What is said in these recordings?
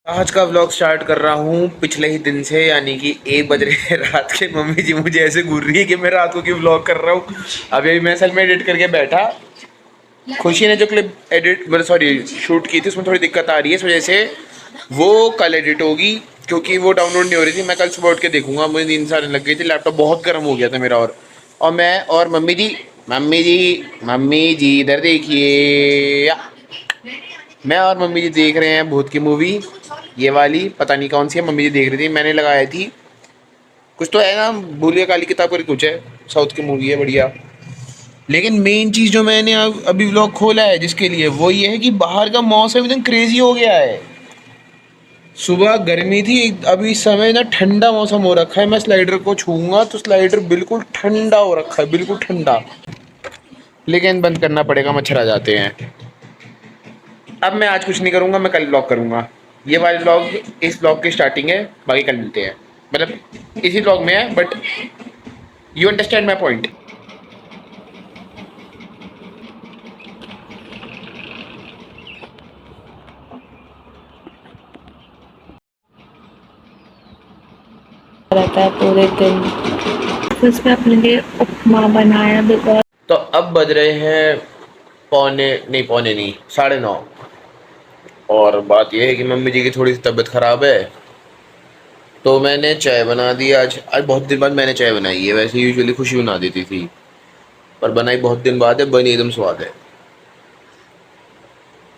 आज का vlog start कर रहा हूँ पिछले ही दिन से, यानी कि 1 बज रहे हैं रात के। मम्मी जी मुझे ऐसे घूर रही है कि मैं रात को क्यों व्लॉग कर रहा हूँ। अभी मैं असल में एडिट करके बैठा। खुशी ने जो क्लिप एडिट मतलब सॉरी शूट की थी उसमें थोड़ी दिक्कत आ रही है, इस वजह से वो कल एडिट होगी, क्योंकि वो डाउनलोड नहीं हो रही थी। मैं कल सुबह उठ के देखूंगा। मुझे नींद से आने लग गई थी, लैपटॉप बहुत गर्म हो गया था मेरा। और मैं और मम्मी जी इधर देखिए। मैं और मम्मी जी देख रहे हैं भूत की मूवी, ये वाली पता नहीं कौन सी है। मम्मी जी देख रही थी, मैंने लगाई थी। कुछ तो है ना, भूलिया काली किताब करके कुछ है, साउथ की मूवी है बढ़िया। लेकिन मेन चीज़ जो मैंने अभी व्लॉग खोला है जिसके लिए, वो ये है कि बाहर का मौसम एकदम क्रेजी हो गया है। सुबह गर्मी थी, अभी इस समय ना ठंडा मौसम हो रखा है। मैं स्लाइडर को छूऊंगा तो स्लाइडर बिल्कुल ठंडा हो रखा है, बिल्कुल ठंडा। लेकिन बंद करना पड़ेगा, मच्छर आ जाते हैं। अब मैं आज कुछ नहीं करूंगा, मैं कल ब्लॉग करूंगा। ये वाले ब्लॉग इस ब्लॉग की स्टार्टिंग है, बाकी कल मिलते हैं। मतलब इसी ब्लॉग में है, but you understand my point. रहता है पूरे दिन। फिर उसमें अपने लिए उपमा बनाया बिकॉज तो अब बज रहे हैं पौने नहीं 9:30। और बात यह है कि मम्मी जी की थोड़ी सी तबीयत ख़राब है, तो मैंने चाय बना दी। आज बहुत दिन बाद मैंने चाय बनाई है। वैसे यूजुअली खुशी बना देती थी, पर बनाई बहुत दिन बाद है, बनी एकदम स्वाद है।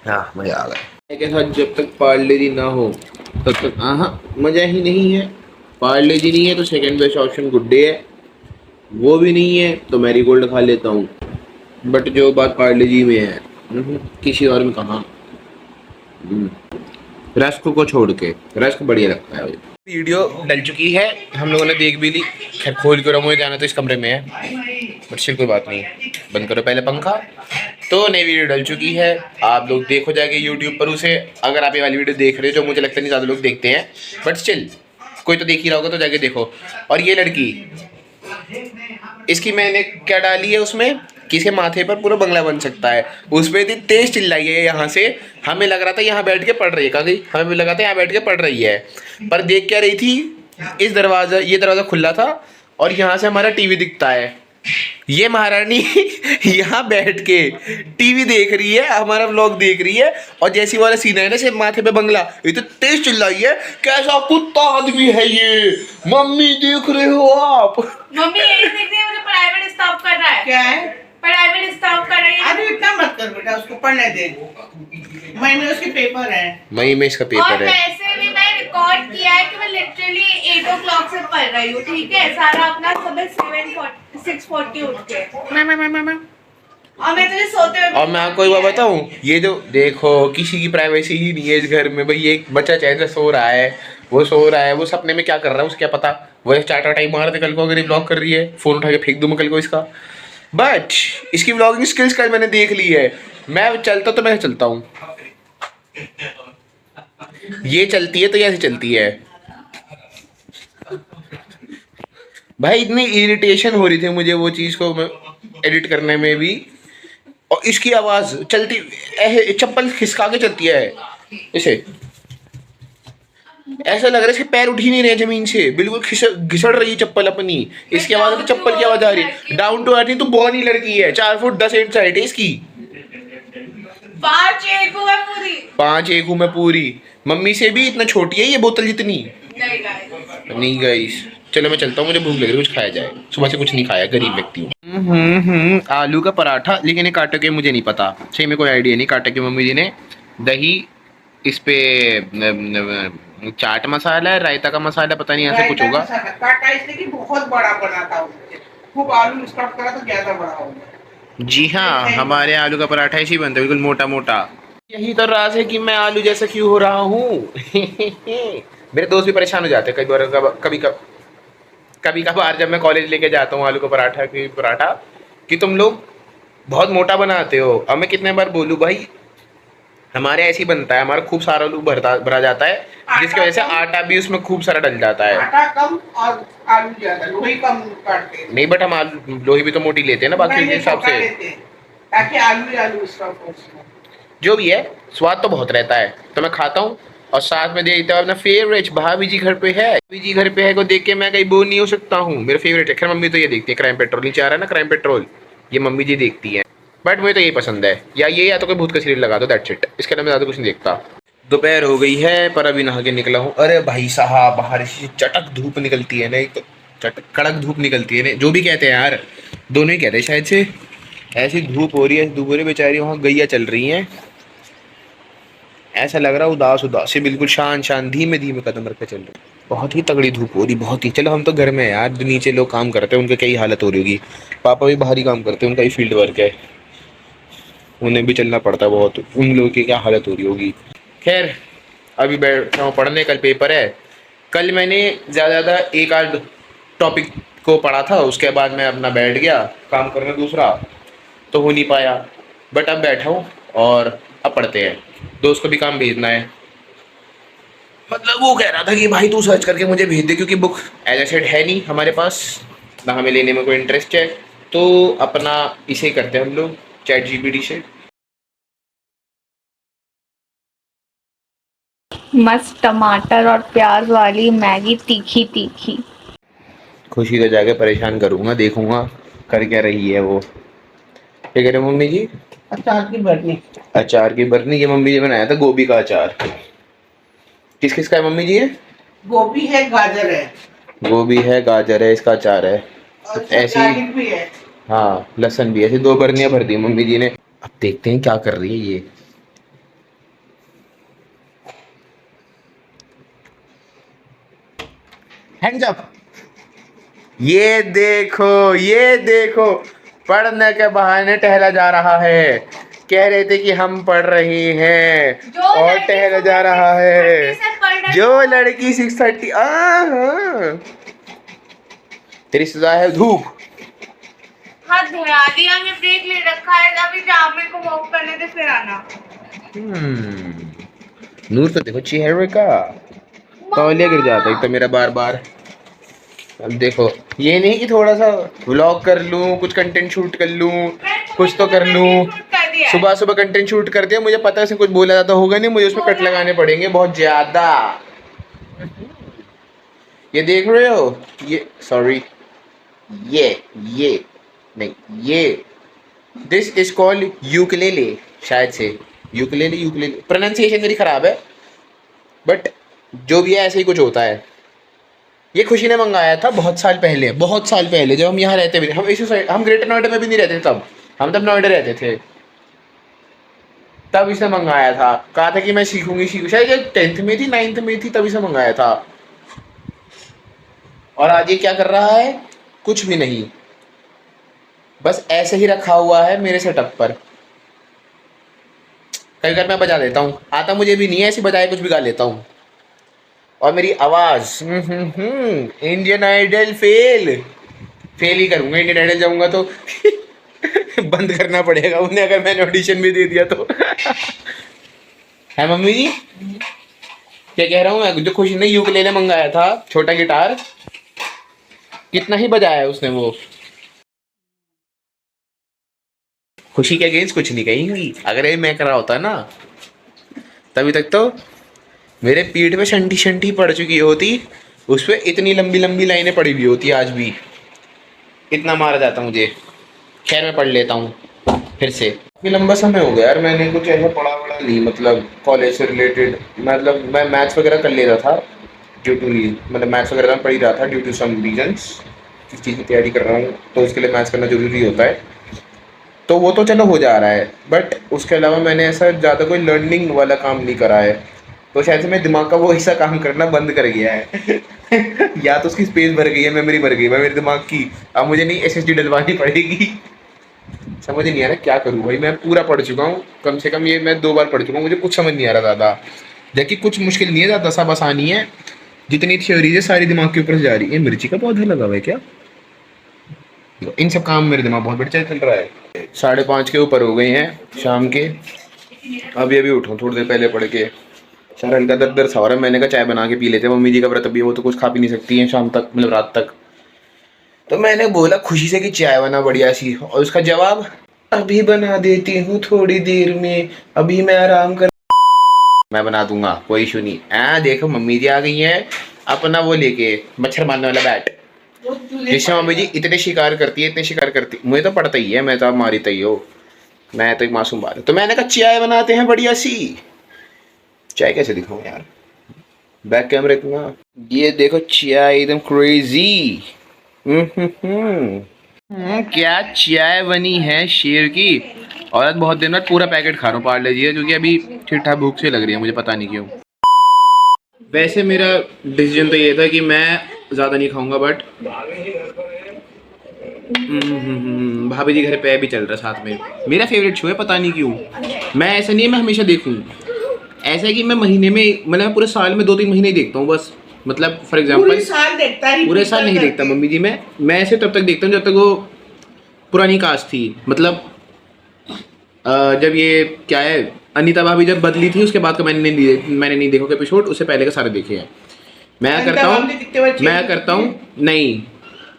हाँ, मज़ा आ गया के साथ। जब तक पार्ले जी ना हो तब तक हाँ मज़ा ही नहीं है। पार्ले जी नहीं है तो second best option good day है, वो भी नहीं है तो मैरी गोल्ड खा लेता हूँ। बट जो बात पार्ले जी में है, किसी और में कहाँ। रस्क को छोड़ के रस्क बढ़िया लगता है मुझे। वीडियो डल चुकी है, हम लोगों ने देख भी ली। खैर खोल के मुझे जाना तो इस कमरे में है, बट सिर्फ कोई बात नहीं। बंद करो पहले पंखा। तो नई वीडियो डल चुकी है, आप लोग देखो जाके यूट्यूब पर उसे। अगर आप ये वाली वीडियो देख रहे हो, जो मुझे लगता नहीं ज़्यादा लोग देखते हैं, बट स्टिल कोई तो देख ही रहा होगा, तो जाके देखो। और ये लड़की, इसकी मैंने क्या डाली है उसमें, किसी माथे पर पूरा बंगला बन सकता है। उसमें इतनी तेज चिल्लाई है यहाँ से, हमें लग रहा था यहाँ बैठ के पढ़ रही है। कहाँ गई? हमें भी लगा था यहाँ बैठ के पढ़ रही है, पर देख क्या रही थी, ये दरवाज़ा खुला था और यहाँ से हमारा टीवी दिखता है। ये महारानी यहाँ बैठ के टीवी देख रही है, हमारा व्लॉग देख रही है। और जैसी वाला सीन है ना, सिर्फ माथे पे बंगला, ये तो तेज चिल्लाई है, कैसा कुत्ता आदमी है ये। मम्मी देख रहे हो आप? मम्मी यही देख रही है, मुझे प्राइवेट स्टॉप कर रहा है। क्या है? प्राइवेट स्टॉप कर रही है। अरे इतना मत कर बेटा, उसको पढ़ने दे। मई में उसके पेपर है। मई में इसका और पेपर है। वैसे भी मैं रिकॉर्ड किया है कि मैं लिटरली 8 o'clock से पढ़ रही हूँ, ठीक है। सारा अपना सुबह 6:40 उठ के। और मैं तुझे सोते हुए। और मैं आपको एक बात बताऊं, ये जो देखो, किसी की प्राइवेसी ही नहीं है इस घर में भाई। एक बच्चा चैन से सो रहा है, वो सो रहा है, वो सपने में क्या कर रहा है उसे क्या पता। वो चाटा टाइम मार दे कल को, अगर ये ब्लॉग कर रही है, फोन उठा के फेंक दूं मैं कल को इसका। बट इसकी ब्लॉगिंग स्किल्स कल मैंने देख ली है। मैं चलता तो मैं चलता हूँ, ये चलती है तो ऐसे चलती है भाई। इतनी इरिटेशन हो रही थी मुझे वो चीज़ को एडिट करने में भी। और इसकी आवाज़ चलती, चप्पल खिसका के चलती है इसे। ऐसा लग रहा है इसके पैर उठ ही नहीं रहे जमीन से, बिल्कुल घिसड़ रही है चप्पल अपनी। इसकी आवाज़ है तो चप्पल की आवाज़ आ रही है। डाउन टू अर्थ नहीं तो बॉनी लड़की है, 4 फुट 10 इंच हाइट है इसकी। 5'1" हूँ मैं पूरी। 5'1" हूँ मैं पूरी। मम्मी से भी इतना छोटी है ये बोतल जितनी। नहीं गाइस। नहीं गाइस, चलो मैं चलता हूँ, मुझे भूख लग रही है, कुछ खाया जाए। सुबह से कुछ नहीं खाया, गरीब व्यक्ति हूँ। आलू का पराठा, लेकिन ये काटे के मुझे नहीं पता, सही में कोई आइडिया नहीं। काटे के मम्मी जी ने दही, इस पे चाट मसाला है, रायता का मसाला, पता नहीं ऐसा कुछ होगा। काटा इसलिए कि बहुत बड़ा बना था उसने। खूब आलू स्टफ करा तो ज्यादा बड़ा हो गया। जी हाँ, हमारे आलू का पराठा ऐसे ही बनता है, बिल्कुल मोटा मोटा। यही तो राज है कि मैं आलू जैसा क्यों हो रहा हूँ। मेरे दोस्त भी परेशान हो जाते हैं कई बार, कभी कभार जब मैं कॉलेज लेके जाता हूँ आलू का पराठा कि तुम लोग बहुत मोटा बनाते हो। अब मैं कितने बार बोलूँ भाई, हमारे ऐसे ही बनता है, हमारा खूब सारा आलू भरा जाता है, जिसकी वजह से आटा भी उसमें खूब सारा डल जाता है। आटा कम और आलू ज्यादा, लोही कम काटते हैं। नहीं, बट हम आलू लोही भी तो मोटी लेते हैं ना बाकी के हिसाब से, ताकि आलू आलू स्टफ हो उसमें। जो भी है। स्वाद तो बहुत रहता है, तो मैं खाता हूँ। और साथ में देखता हूँ अपना फेवरेट भाभी जी घर पे है, भाभी जी घर पे है को देख के मैं कहीं बोर नहीं हो सकता हूँ। मेरा फेवरेट है। खैर मम्मी तो ये देखती है क्राइम पेट्रोल, नीचे आ रहा है ना क्राइम पेट्रोल, ये मम्मी जी देखती है। बट मुझे तो ये पसंद है, या ये या तो कोई भूत का सीरियल लगा दो, दैट्स इट। इसके अलावा मैं ज़्यादा कुछ नहीं देखता। दोपहर हो गई है पर अभी नहा के निकला हूँ। अरे भाई साहब बाहर से चटक धूप निकलती है ना, एक तो चटक कड़क धूप निकलती है ना, जो भी कहते हैं यार, दोनों ही कहते हैं शायद से। ऐसी धूप हो रही है, धूप हो रही है, बेचारी वहाँ गैया चल रही हैं। ऐसा लग रहा है उदास उदास से, बिल्कुल शान शान धीमे धीमे कदम रख के चल रहे। बहुत ही तगड़ी धूप हो रही, बहुत ही। चलो हम तो घर में हैं यार, जो नीचे लोग काम करते हैं उनकी क्या ही हालत हो रही होगी। पापा भी बाहरी काम करते हैं, उनका ही फील्ड वर्क है, उन्हें भी चलना पड़ता है बहुत, उन लोगों की क्या हालत हो रही होगी। खैर अभी बैठा हूँ पढ़ने, कल पेपर है। कल मैंने ज़्यादा एक आध टॉपिक को पढ़ा था, उसके बाद मैं अपना बैठ गया काम करने दूसरा, तो हो नहीं पाया। बट अब बैठा हूँ और अब पढ़ते हैं। दोस्त को भी काम भेजना है, मतलब वो कह रहा था कि भाई तू सर्च करके मुझे भेज दे, क्योंकि बुक एज ए सेड है नहीं हमारे पास, ना हमें लेने में कोई इंटरेस्ट है, तो अपना इसे करते हैं हम लोग चैट जीपीटी से। मस्त टमाटर और प्याज वाली मैगी, तीखी तीखी। खुशी को जाके परेशान करूंगा, देखूंगा कर क्या रही है वो। क्या कह रहे हो मम्मी जी? अचार की बर्नी। अचार की बर्नी, ये मम्मी जी बनाया था गोभी का अचार। किस किस का है मम्मी जी ये? गोभी है, गाजर है, गोभी है, गाजर है, इसका अचार है। और ऐसी गार्लिक भी है। हाँ लहसुन भी। ऐसी 2 बर्नियां भर दी मम्मी जी ने। अब देखते हैं क्या कर रही है ये। Hands up. ये देखो पढ़ने के बहाने टहला जा रहा है। कह रहे थे कि हम पढ़ रहे हैं जो और लड़की टहला सुबह जा रहा 6:30 है। से पढ़ रही जो हो। लड़की 6:30 तेरी सजा है धूप। हाँ धरा दिया, मैं ब्रेक ले रखा है, अभी जामे को वॉक करने दे फिर आना। नूर तो देखो चेहरे का तौलिया गिर जाता है एक तो मेरा बार बार। अब देखो ये नहीं कि थोड़ा सा व्लॉग कर लूं, कुछ कंटेंट शूट कर लूं, कुछ तो कर लूं। सुबह सुबह कंटेंट शूट कर दिया, मुझे पता है कुछ बोला जाता होगा नहीं, मुझे उसमें कट लगाने पड़ेंगे बहुत ज्यादा। ये देख रहे हो, ये सॉरी, ये नहीं, ये दिस इज कॉल्ड यूकेलेले, शायद से यूकेलेले प्रोनाउंसिएशन मेरी खराब है, बट जो भी है ऐसे ही कुछ होता है। ये खुशी ने मंगाया था बहुत साल पहले जब हम यहाँ रहते भी, हम इसी साइड, हम ग्रेटर नोएडा में भी नहीं रहते थे तब, हम तब नोएडा रहते थे, तब इसे मंगाया था। कहा था कि मैं सीखूंगी शायद ये 10th में थी 9th में थी, तब इसे मंगाया था। और आज ये क्या कर रहा है? कुछ भी नहीं, बस ऐसे ही रखा हुआ है मेरे सेटअप पर। कभी कभी मैं बजा देता हूँ, आता मुझे भी नहीं है, ऐसे बजाए कुछ भी गा लेता हूँ। और मेरी आवाज इंडियन आइडल फेल ही करूंगा। इंडियन आइडल जाऊंगा तो बंद करना पड़ेगा उन्हें, अगर मैंने ऑडिशन भी दे दिया तो। है मम्मी जी? क्या कह रहा हूँ मैं, जो खुशी ने यूकेलेले मंगाया था, छोटा गिटार, कितना ही बजाया है उसने वो। खुशी के अगेंस्ट कुछ नहीं कहेंगी, अगर ये मैं कर रहा होता ना तभी तक तो मेरे पीठ पे शंटी पड़ चुकी होती, उस पर इतनी लंबी लंबी लाइनें पड़ी हुई होती आज भी, इतना मारा जाता मुझे। खैर मैं पढ़ लेता हूँ फिर से। काफी लंबा समय हो गया यार मैंने कुछ ऐसा पढ़ा वढ़ा नहीं, मतलब कॉलेज से रिलेटेड। मतलब मैं मैथ्स वगैरह कर लेता था ड्यू टू, मतलब मैथ्स वगैरह में पढ़ ही रहा था ड्यू टू सम रीजन्स। किस चीज़ की तैयारी कर रहा हूँ तो उसके लिए मैथ्स करना जरूरी होता है, तो वो तो चलो हो जा रहा है। बट उसके अलावा मैंने ऐसा ज़्यादा कोई लर्निंग वाला काम नहीं करा है, तो शायद से मेरे दिमाग का वो हिस्सा काम करना बंद कर गया है। या तो उसकी स्पेस भर गई है, मेमोरी भर गई है मेरे दिमाग की, अब मुझे नहीं SSD डलवानी पड़ेगी। समझ नहीं आ रहा क्या करूँ भाई। मैं पूरा पढ़ चुका हूँ, कम से कम ये मैं 2 बार पढ़ चुका हूँ, मुझे कुछ समझ नहीं आ रहा ज़्यादा। जबकि कुछ मुश्किल नहीं है ज़्यादा, सब आसानी है। जितनी थ्योरीज है सारी दिमाग के ऊपर से जा रही है। मिर्ची का पौधा लगा हुआ है क्या? इन सब काम मेरे दिमाग बहुत बढ़िया चल रहा है। 5:30 के ऊपर हो गए हैं शाम के, अभी उठाऊँ थोड़ी देर पहले पढ़ के। सर हल्का दर्द सा हो रहा है, मैंने कहा चाय बना के पी लेते हैं, मम्मी जी का व्रत भी है, वो तो कुछ खा पी नहीं सकती हैं शाम तक, मतलब रात तक। तो मैंने बोला खुशी से कि चाय बना बढ़िया सी, और उसका जवाब अभी बना देती हूँ थोड़ी देर में, अभी मैं आराम कर। मैं बना दूंगा, कोई इशू नहीं। देखो मम्मी जी आ गई हैं अपना वो लेके मच्छर मारने वाला बैट, जिससे मम्मी जी इतने शिकार करती है, इतने शिकार करती है। मुझे तो पड़ता ही है, मैं तो आप मारी तई हो, मैं तो एक मासूम बात है। तो मैंने कहा चाय बनाते हैं बढ़िया सी। चाय कैसे दिखाऊं यार बैक कैमरे इतना, ये देखो चाय एकदम क्रेजी। क्या चाय बनी है शेर की। और आज बहुत दिन बाद पूरा पैकेट खा रहा हूँ पार्ले जी, क्योंकि अभी ठीक ठाक भूख से लग रही है मुझे, पता नहीं क्यों। वैसे मेरा डिसीजन तो ये था कि मैं ज़्यादा नहीं खाऊंगा, बट भाभी जी घर पे भी चल रहा साथ में। मेरा फेवरेट शो है, पता नहीं क्यों। मैं ऐसा नहीं है मैं हमेशा देखूँ, ऐसा है कि मैं महीने में, मतलब पूरे साल में 2-3 महीने ही देखता हूँ बस। मतलब फॉर एग्जांपल पूरे साल देखता है, पूरे साल नहीं देखता मम्मी जी। मैं ऐसे तब तक देखता हूँ जब तक वो पुरानी कास्ट थी। मतलब जब ये क्या है अनीता भाभी जब बदली थी उसके बाद का मैंने नहीं देखा एपिसोड, उससे पहले का सारे देखे हैं। मैं करता हूँ नहीं,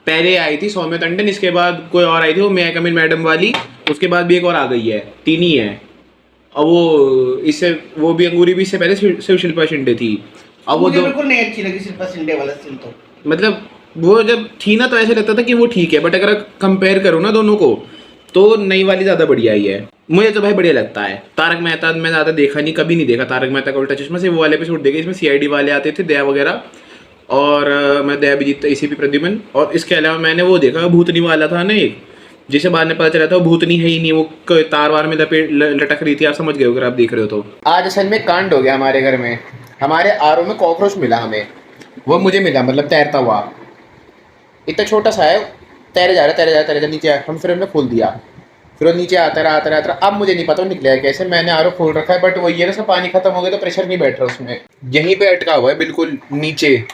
पहले आई थी सौम्या टंडन, इसके बाद कोई और आई थी वो मैं कमिन मैडम वाली, उसके बाद भी एक और आ गई है, 3 ही है। और वो इससे वो भी अंगूरी भी इससे पहले शिव शिल्पा शिंदे थी। अब वो मुझे बिल्कुल नहीं अच्छी लगी शिल्पा शिंदे वाला सीन। तो मतलब वो जब थी ना तो ऐसे लगता था कि वो ठीक है, बट अगर कंपेयर करो ना दोनों को तो नई वाली ज़्यादा बढ़िया ही है। मुझे तो भाई बढ़िया लगता है। तारक मेहता मैं ज़्यादा देखा नहीं, कभी नहीं देखा तारक मेहता का उल्टा चश्मा, से वो वाले एपिसोड देखे इसमें सीआईडी वाले आते थे, दया वगैरह, और मैं दया भी जीतता इसी भी प्रद्युमन। और इसके अलावा मैंने वो देखा भूतनी वाला था ना एक, जिसे बाद में पता चला था वो भूतनी है ही नहीं, वो तार वार में लटक रही थी। आप समझ गए हो अगर आप देख रहे हो तो। आज असल में कांड हो गया हमारे घर में, हमारे आरओ में कॉकरोच मिला हमें, वो मुझे मिला, मतलब तैरता हुआ, इतना छोटा सा है, तैरे जा रहा नीचे हम फिर हमने खोल दिया, फिर वो नीचे आता रहा। अब मुझे नहीं पता वो निकला है कैसे, मैंने आरओ खोल रखा है, बट वो ये ना उसका पानी खत्म हो गया तो प्रेशर नहीं बैठ रहा उसमें, यहीं पे अटका हुआ है बिल्कुल नीचे।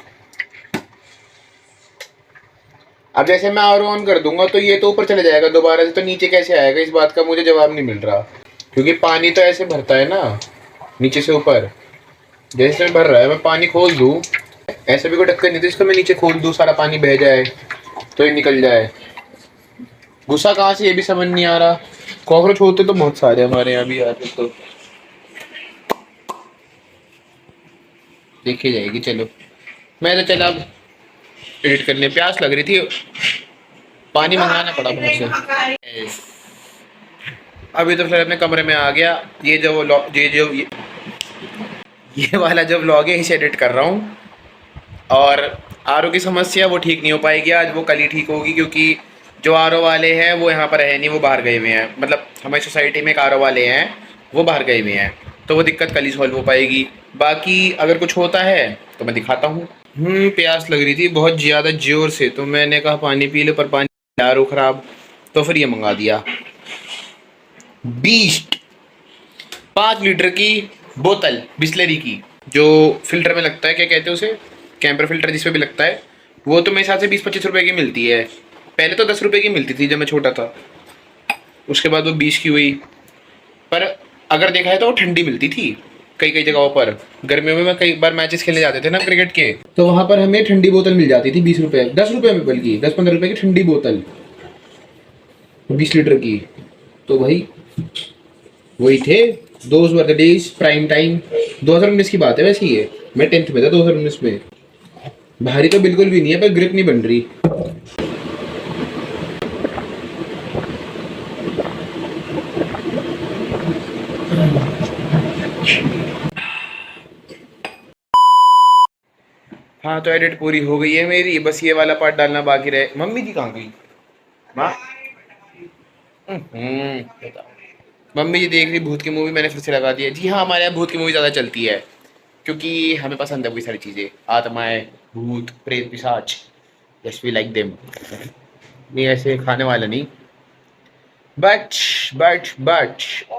अब जैसे मैं आरओ ऑन कर दूंगा तो ये तो ऊपर चले जाएगा दोबारा से, तो नीचे कैसे आएगा, इस बात का मुझे जवाब नहीं मिल रहा, क्योंकि पानी तो ऐसे भरता है ना नीचे से ऊपर, जैसे भर रहा है। मैं पानी खोल दूँ, ऐसे भी कोई टक्कर नहीं थी, इसको मैं नीचे खोल दूँ सारा पानी बह जाए तो ये निकल जाए। गुस्सा कहाँ से ये भी समझ नहीं आ रहा। कॉकरोच होते तो बहुत सारे हमारे यहाँ भी आते, तो देखी जाएगी। चलो मैं तो चला अब एडिट करने, प्यास लग रही थी, पानी मंगाना पड़ा बहुत से। अभी तो फिर अपने कमरे में आ गया। ये वाला जो व्लॉग है इसे एडिट कर रहा हूँ, और आरओ की समस्या वो ठीक नहीं हो पाएगी आज, वो कल ही ठीक होगी, क्योंकि जो आरओ वाले हैं वो यहाँ पर है नहीं, वो बाहर गए हुए हैं। मतलब हमारी सोसाइटी में एक आरओ वाले हैं, वो बाहर गए हुए हैं, तो वो दिक्कत कल ही सॉल्व हो पाएगी। बाकी अगर कुछ होता है तो मैं दिखाता हूँ। प्यास लग रही थी बहुत ज़्यादा ज़ोर से, तो मैंने कहा पानी पी लो, पर पानी आरओ ख़राब, तो फिर ये मंगा दिया बीस्ट 5 लीटर की बोतल बिस्लरी की, जो फिल्टर में लगता है, क्या कहते हैं उसे, कैंपर फिल्टर जिसमें भी लगता है, वो तो मेरे हिसाब से 20-25 रुपए की मिलती है। पहले तो 10 रुपए की मिलती थी जब मैं छोटा था, उसके बाद वो 20 की हुई। पर अगर देखा है तो वो ठंडी मिलती थी कई जगहों पर। गर्मियों में कई बार मैचेस खेलने जाते थे ना क्रिकेट के, तो वहाँ पर हमें ठंडी बोतल मिल जाती थी 20 रुपए, 10 रुपए में, बल्कि 10-15 रुपए की ठंडी बोतल 20 लीटर की। तो भाई वही थे those were the days, prime time. 2019 की बात है वैसे ये, मैं 10th में था 2019 में। भारी तो बिल्कुल भी नहीं है, पर ग्रिप नहीं बन रही। हाँ तो एडिट पूरी हो गई है मेरी, बस ये वाला पार्ट डालना बाकी रहे। मम्मी जी कहाँ गई? माँ मम्मी जी देख रही भूत की मूवी, मैंने फिर से लगा दिया। जी हाँ, हमारे यहाँ भूत की मूवी ज़्यादा चलती है, क्योंकि हमें पसंद है वही सारी चीज़ें, आत्माएं, भूत, प्रेत, पिशाच, यस वी लाइक देम। नहीं ऐसे खाने वाला नहीं। बट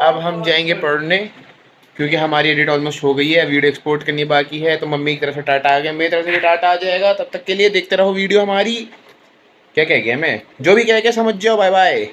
अब हम जाएंगे पढ़ने, क्योंकि हमारी एडिट ऑलमोस्ट हो गई है, वीडियो एक्सपोर्ट करनी बाकी है। तो मम्मी की तरफ से टाटा आ गया, मेरी तरफ से भी टाटा आ जाएगा। तब तक के लिए देखते रहो वीडियो हमारी। क्या कह गया मैं, जो भी कह गया समझ जाओ, बाय बाय।